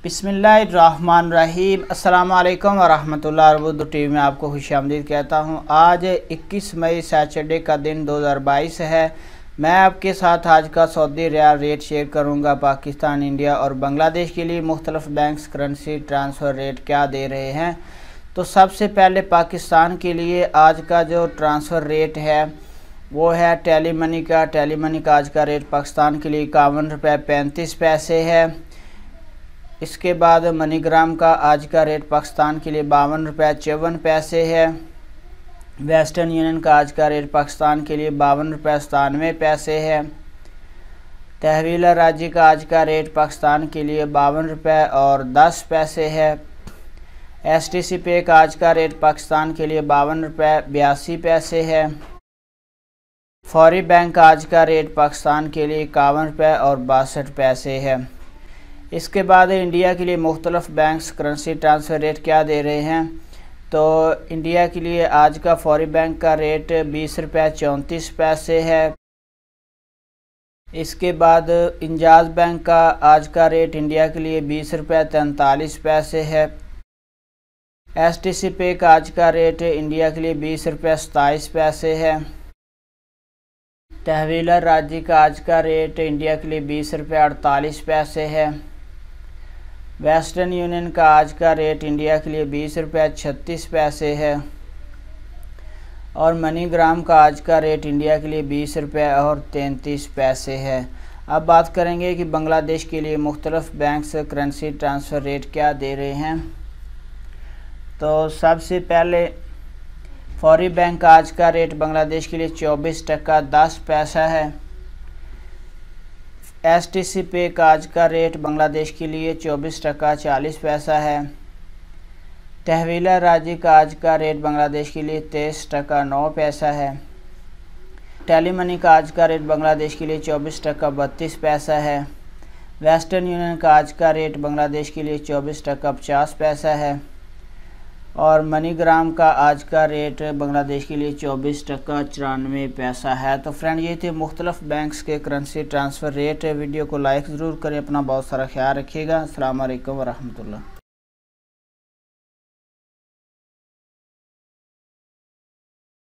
बिस्मिल्लाहिर्रहमानिर्रहीम। अस्सलाम वालेकुम वरहमतुल्लाहि वबरकातुहू। टीवी में आपको खुशामदीद कहता हूँ। आज 21 मई सैटरडे का दिन 2022 है। मैं आपके साथ आज का सऊदी रियाल रेट शेयर करूँगा। पाकिस्तान, इंडिया और बांग्लादेश के लिए मुख्तलिफ बैंक्स करेंसी ट्रांसफ़र रेट क्या दे रहे हैं। तो सबसे पहले पाकिस्तान के लिए आज का जो ट्रांसफ़र रेट है वो है टेली मनी का। टेली मनी का आज का रेट पाकिस्तान के लिए 51 रुपये 35 पैसे है। इसके बाद मनीग्राम का आज का रेट पाकिस्तान के लिए 52 रुपये 54 पैसे है। वेस्टर्न यूनियन का आज का रेट पाकिस्तान के लिए 52 रुपये 97 पैसे है। तहवील राजी का आज का रेट पाकिस्तान के लिए 52 रुपये और 10 पैसे है। STC पे का आज का रेट पाकिस्तान के लिए 52 रुपये 82 पैसे है। फौरी बैंक का आज का रेट पाकिस्तान के लिए 51 रुपये और 62 पैसे है। इसके बाद इंडिया के लिए मुख्तलिफ बैंक्स करेंसी ट्रांसफ़र रेट क्या दे रहे हैं। तो इंडिया के लिए आज का फौरी बैंक का रेट 20 रुपये 34 पैसे है। इसके बाद इंजाज बैंक का आज का रेट इंडिया के लिए 20 रुपये 43 पैसे है। STC पे का आज का रेट इंडिया के लिए 20 रुपये 27 पैसे है। तहवील राजी का आज का रेट इंडिया के लिए 20 रुपये 48 पैसे है। वेस्टर्न यूनियन का आज का रेट इंडिया के लिए 20 रुपये 36 पैसे है। और मनीग्राम का आज का रेट इंडिया के लिए 20 रुपये और 33 पैसे है। अब बात करेंगे कि बांग्लादेश के लिए मुख्तलिफ बैंक्स करेंसी ट्रांसफ़र रेट क्या दे रहे हैं। तो सबसे पहले फौरी बैंक का आज का रेट बांग्लादेश के लिए 24 टका 10 पैसा है। STC पे का आज का रेट बांग्लादेश के लिए 24 टका 40 पैसा है। तहवील राजी का आज का रेट बांग्लादेश के लिए 23 टका 9 पैसा है। टेली मनी का आज का रेट बांग्लादेश के लिए 24 टका 32 पैसा है। वेस्टर्न यूनियन का आज का रेट बांग्लादेश के लिए 24 टका 50 पैसा है। और मनीग्राम का आज का रेट बांग्लादेश के लिए 24 टका 94 पैसा है। तो फ्रेंड, ये थे मुख्तलिफ बैंक्स के करेंसी ट्रांसफ़र रेट। वीडियो को लाइक ज़रूर करें। अपना बहुत सारा ख्याल रखिएगा। अस्सलाम वालेकुम वरहमतुल्लाह।